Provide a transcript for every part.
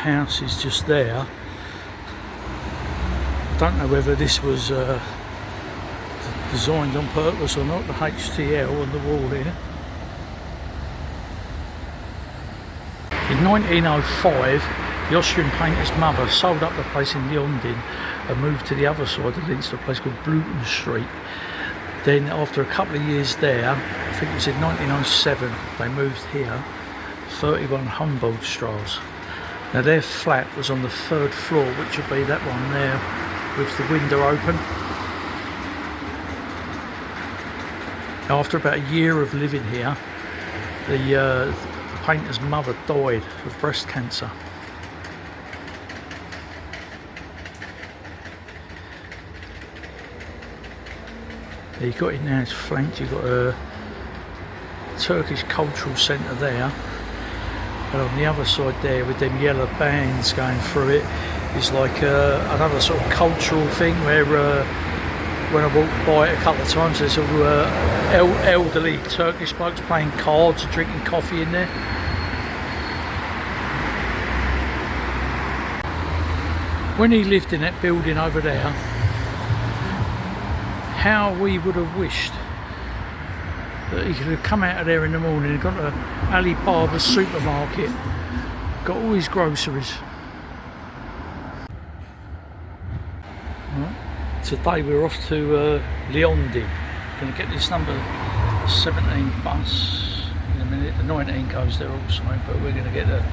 house is just there. I don't know whether this was designed on purpose or not, the HTL on the wall here. In 1905, the Austrian painter's mother sold up the place in Leonding and moved to the other side of Linz to a place called Bluten Street. Then after a couple of years there, I think it was in 1907, they moved here, 31 Humboldtstrasse. Now their flat was on the 3rd floor, which would be that one there with the window open. After about a year of living here, the painter's mother died of breast cancer. You've got it now, it's flanked, you've got a Turkish cultural centre there, and on the other side there with them yellow bands going through it is like another sort of cultural thing where when I walked by it a couple of times, there's all elderly Turkish blokes playing cards and drinking coffee in there. When he lived in that building over there, how we would have wished that he could have come out of there in the morning and gone to Alibaba's supermarket, got all his groceries. Right. Today we're off to Leonding. Going to get this number 17 bus in a minute. The 19 goes there also, but we're going to get the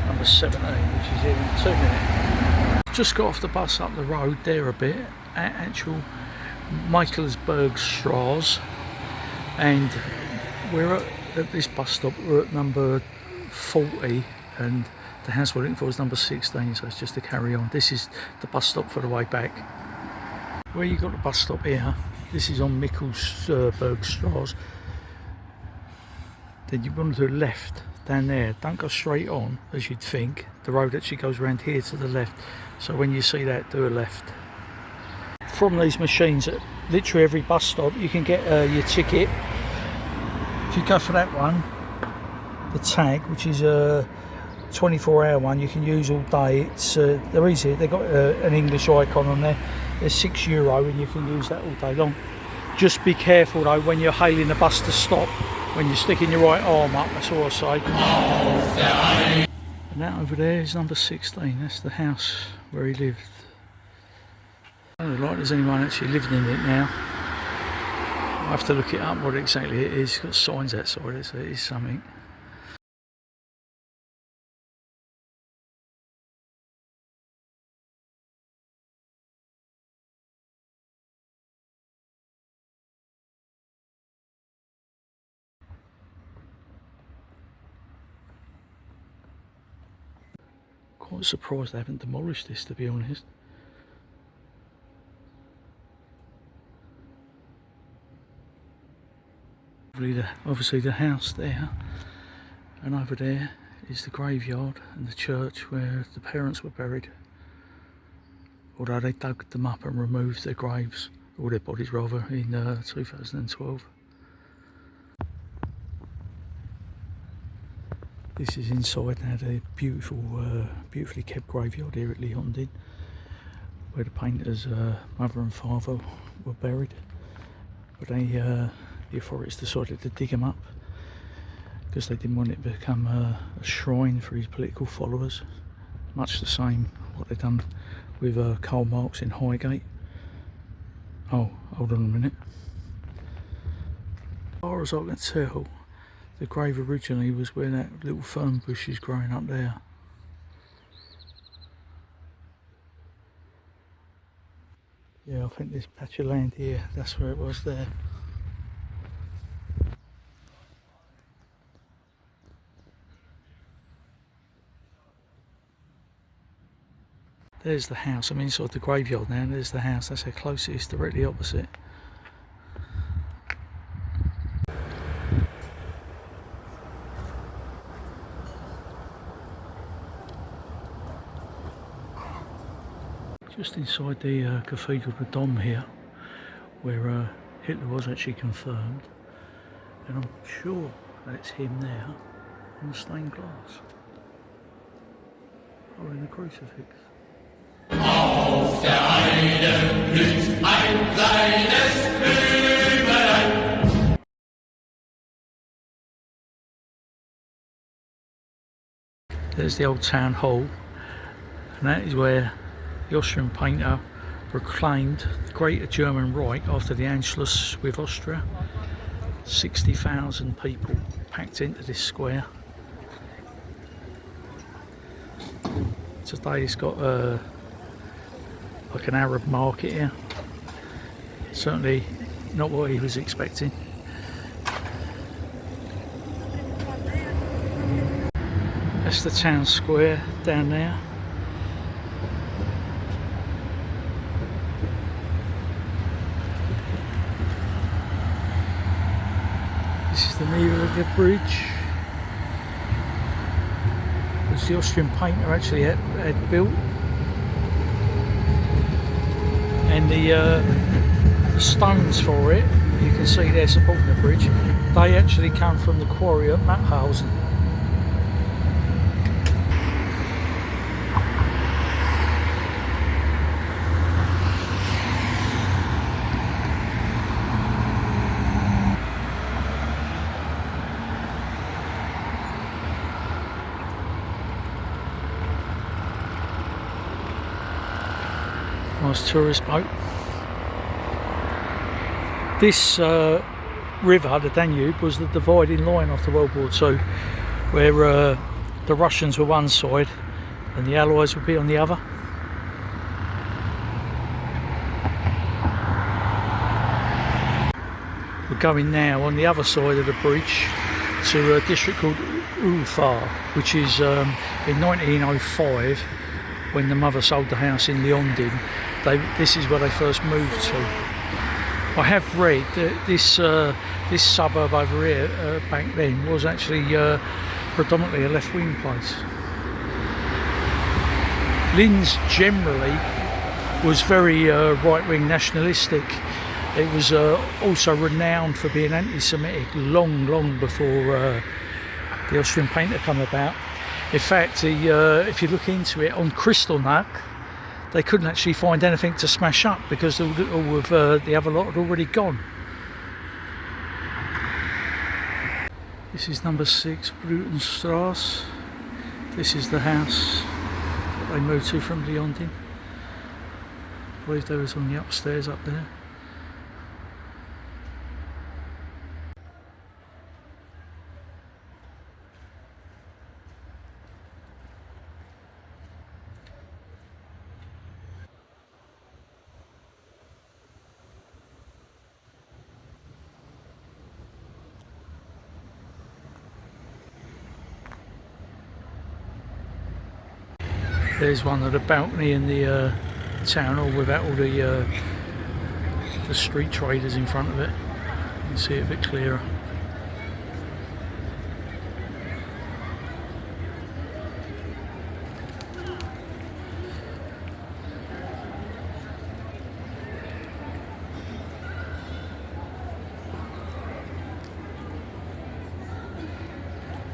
number 17, which is here in 2 minutes. Just got off the bus up the road there a bit at actual Michaelsbergstrasse, and we're at this bus stop. We're at number 40, and the house we're looking for is number 16, so it's just to carry on. This is the bus stop for the way back. Where you got the bus stop here, this is on Michaelsbergstrasse. Then you run to the left down there. Don't go straight on as you'd think. The road actually goes around here to the left, so when you see that, do a left. From these machines at literally every bus stop you can get your ticket. If you go for that one, the tag, which is a 24-hour one, you can use all day. It's they're easy. They've got an English icon on there. They're €6 and you can use that all day long. Just be careful though when you're hailing the bus to stop, when you're sticking your right arm up, that's all I say. And that over there is number 16, that's the house where he lived. I don't look like there's anyone actually living in it now. I have to look it up what exactly it is. It's got signs outside it, so it is something. Quite surprised they haven't demolished this, to be honest. Obviously the house there, and over there is the graveyard and the church where the parents were buried. Although they dug them up and removed their graves, or their bodies rather, in 2012. This is inside now, the beautifully kept graveyard here at Leonding, where the painter's mother and father were buried. But the authorities decided to dig them up because they didn't want it to become a shrine for his political followers. Much the same what they've done with Karl Marx in Highgate. Oh, hold on a minute. As far as I can tell, the grave originally was where that little fern bush is growing up there. Yeah, I think this patch of land here, that's where it was there. There's the house. I'm inside the graveyard now, and there's the house. That's how close it is, directly opposite. Just inside the Cathedral of Dom here, where Hitler was actually confirmed, and I'm sure that's him there on the stained glass. holding the crucifix. Auf der Heide blüht ein kleines Blümelein. There's the old town hall, and that is where the Austrian painter proclaimed the Greater German Reich after the Anschluss with Austria. 60,000 people packed into this square. Today it's got like an Arab market here. Certainly not what he was expecting. That's the town square down there. This is the Niederegger Bridge, which the Austrian painter actually had built. And the stones for it, you can see there supporting the bridge, they actually come from the quarry at Mauthausen. Nice tourist boat. This river, the Danube, was the dividing line after World War II, where the Russians were one side and the Allies would be on the other. We're going now on the other side of the bridge to a district called Ulfa, which is in 1905, when the mother sold the house in Leonding. This is where they first moved to. I have read that this suburb over here back then was actually predominantly a left-wing place. Linz generally was very right-wing nationalistic. It was also renowned for being anti-Semitic long before the Austrian painter come about. In fact, if you look into it, on Kristallnacht, they couldn't actually find anything to smash up because all of the other lot had already gone. This is number 6, Brutenstrasse. This is the house that they moved to from Leonding. I believe they was on the upstairs up there. There's one at a balcony in the town hall without all the street traders in front of it. You can see it a bit clearer.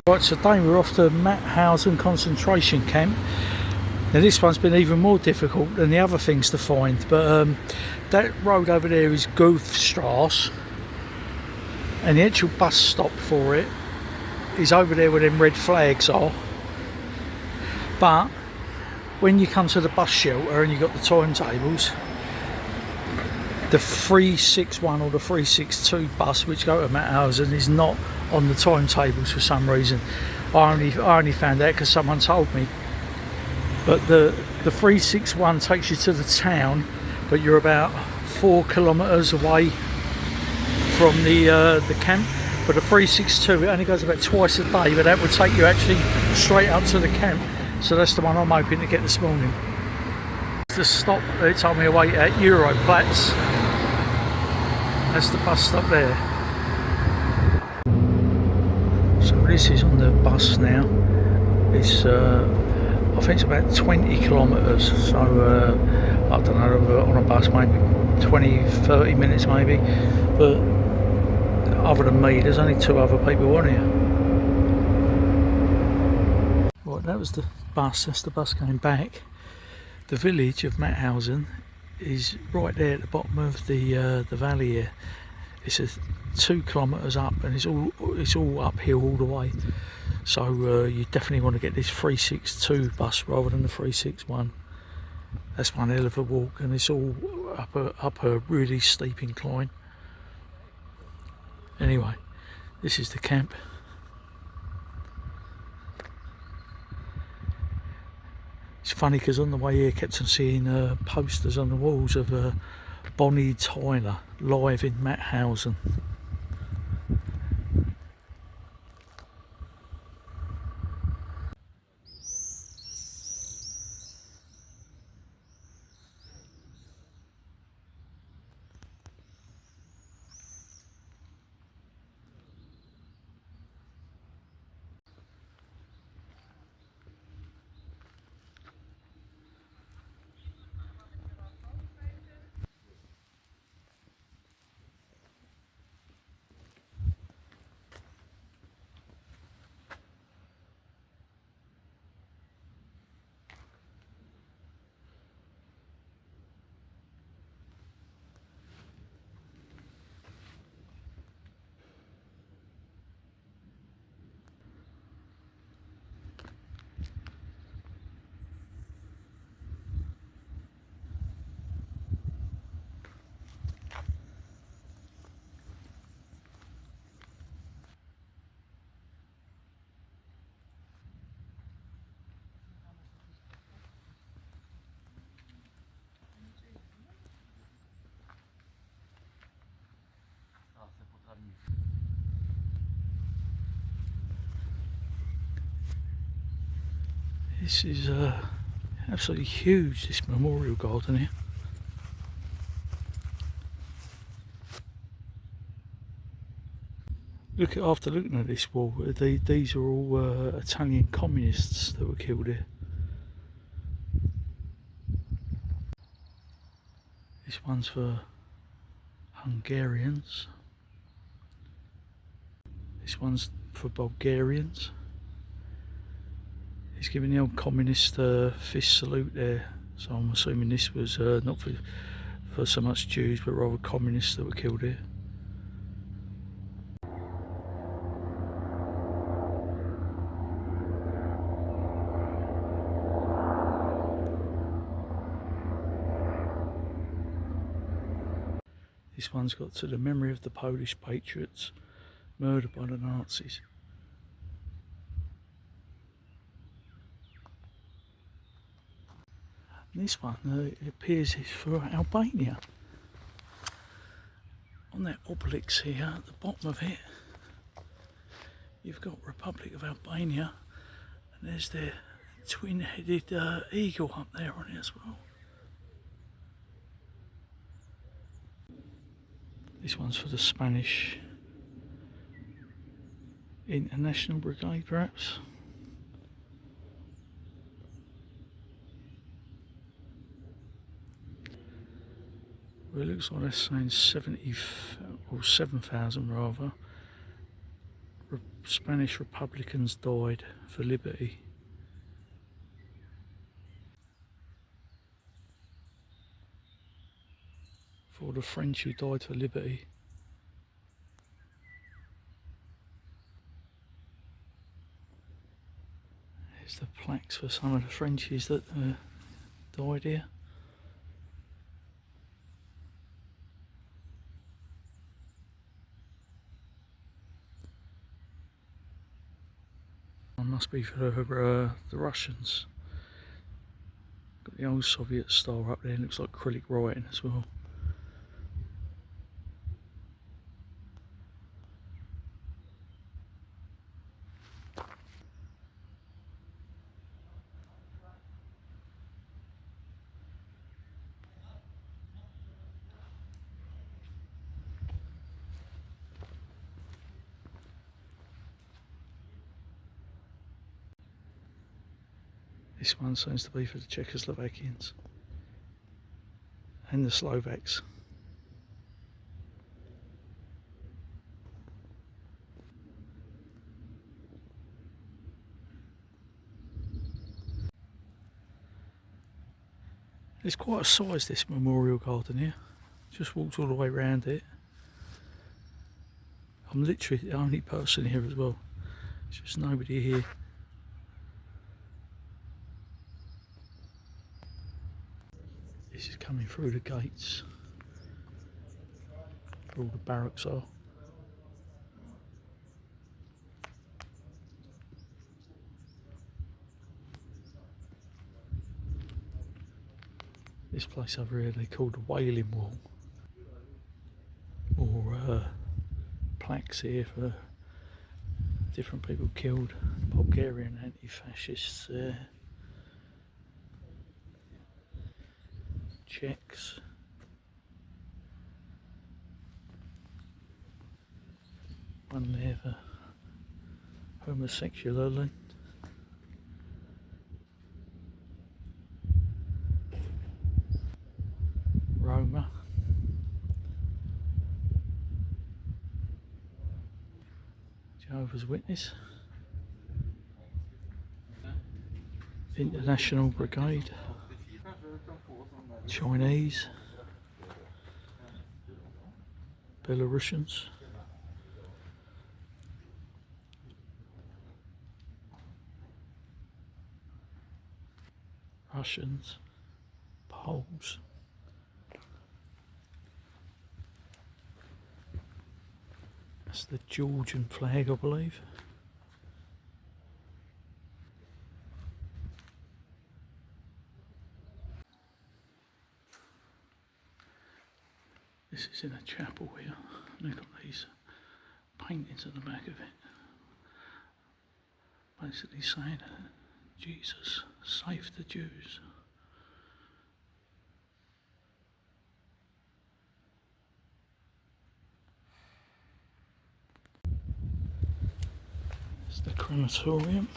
Right, today we're off to Mauthausen concentration camp. Now this one's been even more difficult than the other things to find, but that road over there is Goethstrasse, and the actual bus stop for it is over there where them red flags are. But when you come to the bus shelter and you've got the timetables, the 361 or the 362 bus which go to Mauthausen is not on the timetables for some reason. I only found out because someone told me. But the 361 takes you to the town, but you're about 4 kilometres away from the camp. But the 362, it only goes about twice a day, but that would take you actually straight up to the camp. So that's the one I'm hoping to get this morning. The stop they told me to wait at Europlatz. That's the bus stop there. So this is on the bus now. It's I think it's about 20 kilometres, so I don't know, on a bus maybe 20-30 minutes maybe, but other than me there's only 2 other people on here. Right, that was the bus, that's the bus going back. The village of Mauthausen is right there at the bottom of the valley here. It's 2 kilometres up, and it's all uphill all the way. So you definitely want to get this 362 bus rather than the 361. That's one hell of a walk, and it's all up a really steep incline. Anyway, this is the camp. It's funny because on the way here I kept on seeing posters on the walls of Bonnie Tyler live in Mauthausen. This is absolutely huge, this memorial garden here. After looking at this wall, these are all Italian communists that were killed here. This one's for Hungarians. This one's for Bulgarians. He's giving the old communist fist salute there, so I'm assuming this was not for so much Jews but rather communists that were killed here. This one's got to the memory of the Polish patriots murdered by the Nazis. And this one, it appears it's for Albania. On that obelisk here, at the bottom of it, you've got Republic of Albania, and there's their twin-headed eagle up there on it as well. This one's for the Spanish International Brigade, perhaps. Well, it looks like they're saying 70 or 7,000 rather. Spanish Republicans died for liberty. For the French who died for liberty. There's the plaques for some of the Frenchies that died here. One must be for the Russians. Got the old Soviet star up there, looks like acrylic writing as well. This one seems to be for the Czechoslovakians and the Slovaks. It's quite a size, this memorial garden here. Just walked all the way around it. I'm literally the only person here as well. There's just nobody here. This is coming through the gates where all the barracks are. This place over here they call the Wailing Wall, or plaques here for different people killed, Bulgarian anti-fascists there, Czechs, one there for homosexuality. Roma. Jehovah's Witness. International Brigade. Chinese. Belarusians. Russians. Poles. That's the Georgian flag, I believe. This is in a chapel here. Look at these paintings at the back of it. Basically saying Jesus, save the Jews. It's the crematorium.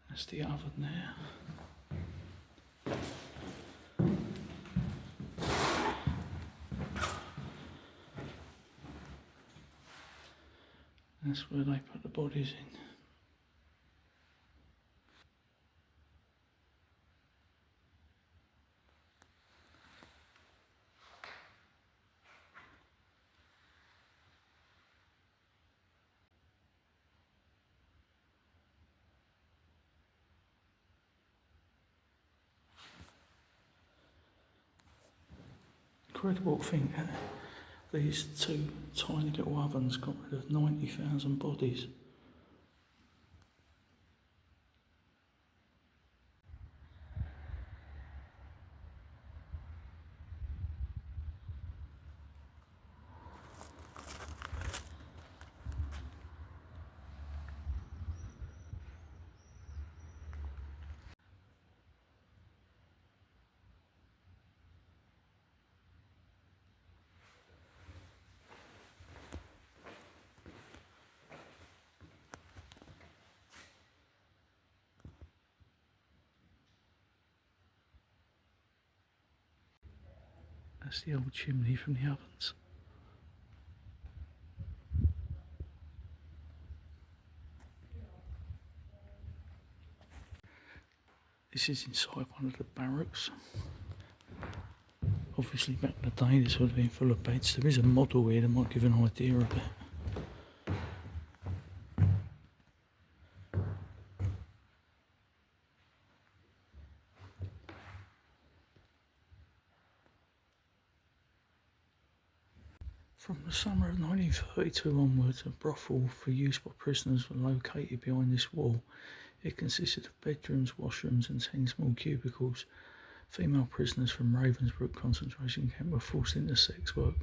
That's the oven there. That's where they put the bodies in. Incredible thing that these two tiny little ovens got rid of 90,000 bodies. That's the old chimney from the ovens. This is inside one of the barracks. Obviously back in the day this would have been full of beds. There is a model here that might give an idea of it. From the summer of 1932 onwards, a brothel for use by prisoners was located behind this wall. It consisted of bedrooms, washrooms and 10 small cubicles. Female prisoners from Ravensbrück concentration camp were forced into sex work.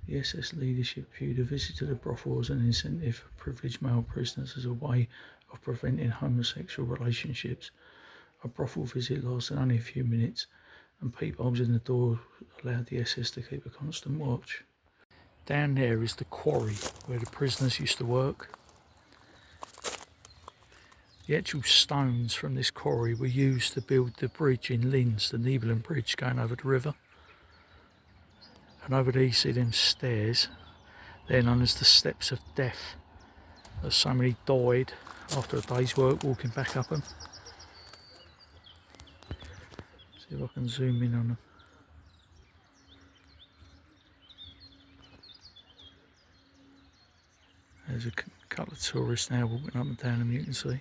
The SS leadership viewed a visit to the brothel as an incentive for privileged male prisoners as a way of preventing homosexual relationships. A brothel visit lasted only a few minutes, and peepholes in the door allowed the SS to keep a constant watch. Down there is the quarry where the prisoners used to work. The actual stones from this quarry were used to build the bridge in Linz, the Leonding bridge going over the river. And over there you see them stairs. They're known as the steps of death. As so many died after a day's work, walking back up them. See if I can zoom in on them. There's a couple of tourists now walking up and down them, you can see.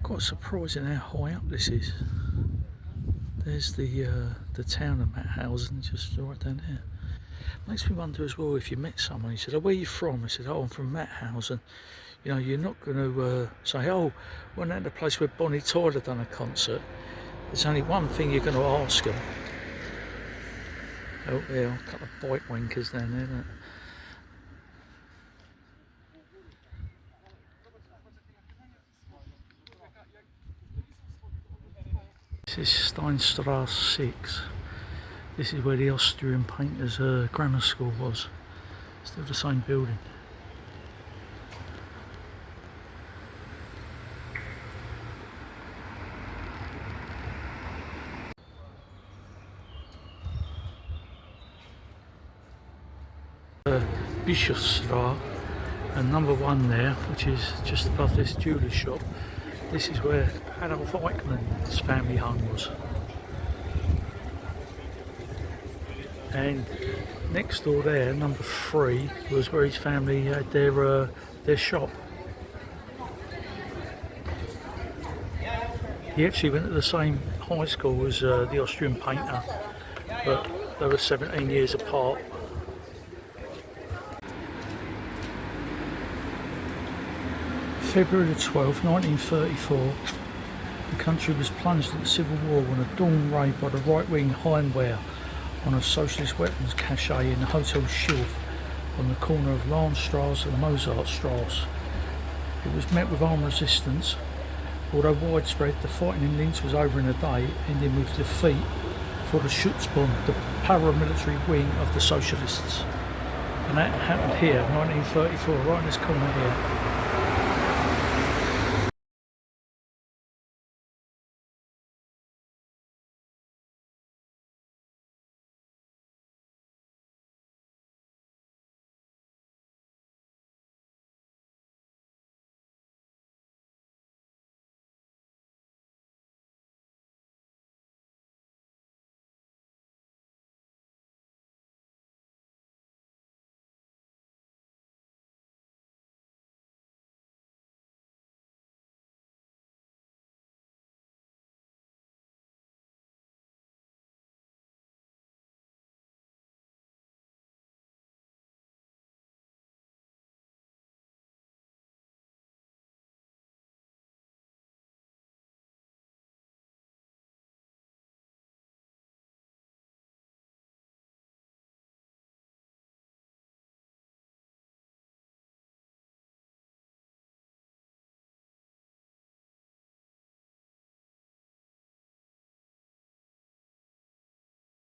Quite surprising how high up this is. There's the town of Mauthausen, just right down there. Makes me wonder as well, if you met someone, he said, "Oh, where are you from?" I said, "Oh, I'm from Mauthausen." You know, you're not going to say, "Oh, wasn't that the place where Bonnie Tyler done a concert?" There's only one thing you're going to ask them. Oh, yeah, a couple of bike wankers down there, isn't it? This is Steinstrasse 6. This is where the Austrian painters' grammar school was. Still the same building. Bischofsstraße, and number 1 there, which is just above this jeweller's shop. This is where Adolf Hitler's family home was. And next door there, number 3, was where his family had their shop. He actually went to the same high school as the Austrian painter, but they were 17 years apart. February the 12th, 1934, the country was plunged into civil war when a dawn raid by the right-wing Heimwehr on a socialist weapons cache in the Hotel Schilf on the corner of Landstrasse and Mozartstrasse. It was met with armed resistance. Although widespread, the fighting in Linz was over in a day, ending with defeat for the Schutzbund, the paramilitary wing of the socialists. And that happened here, 1934, right in this corner here.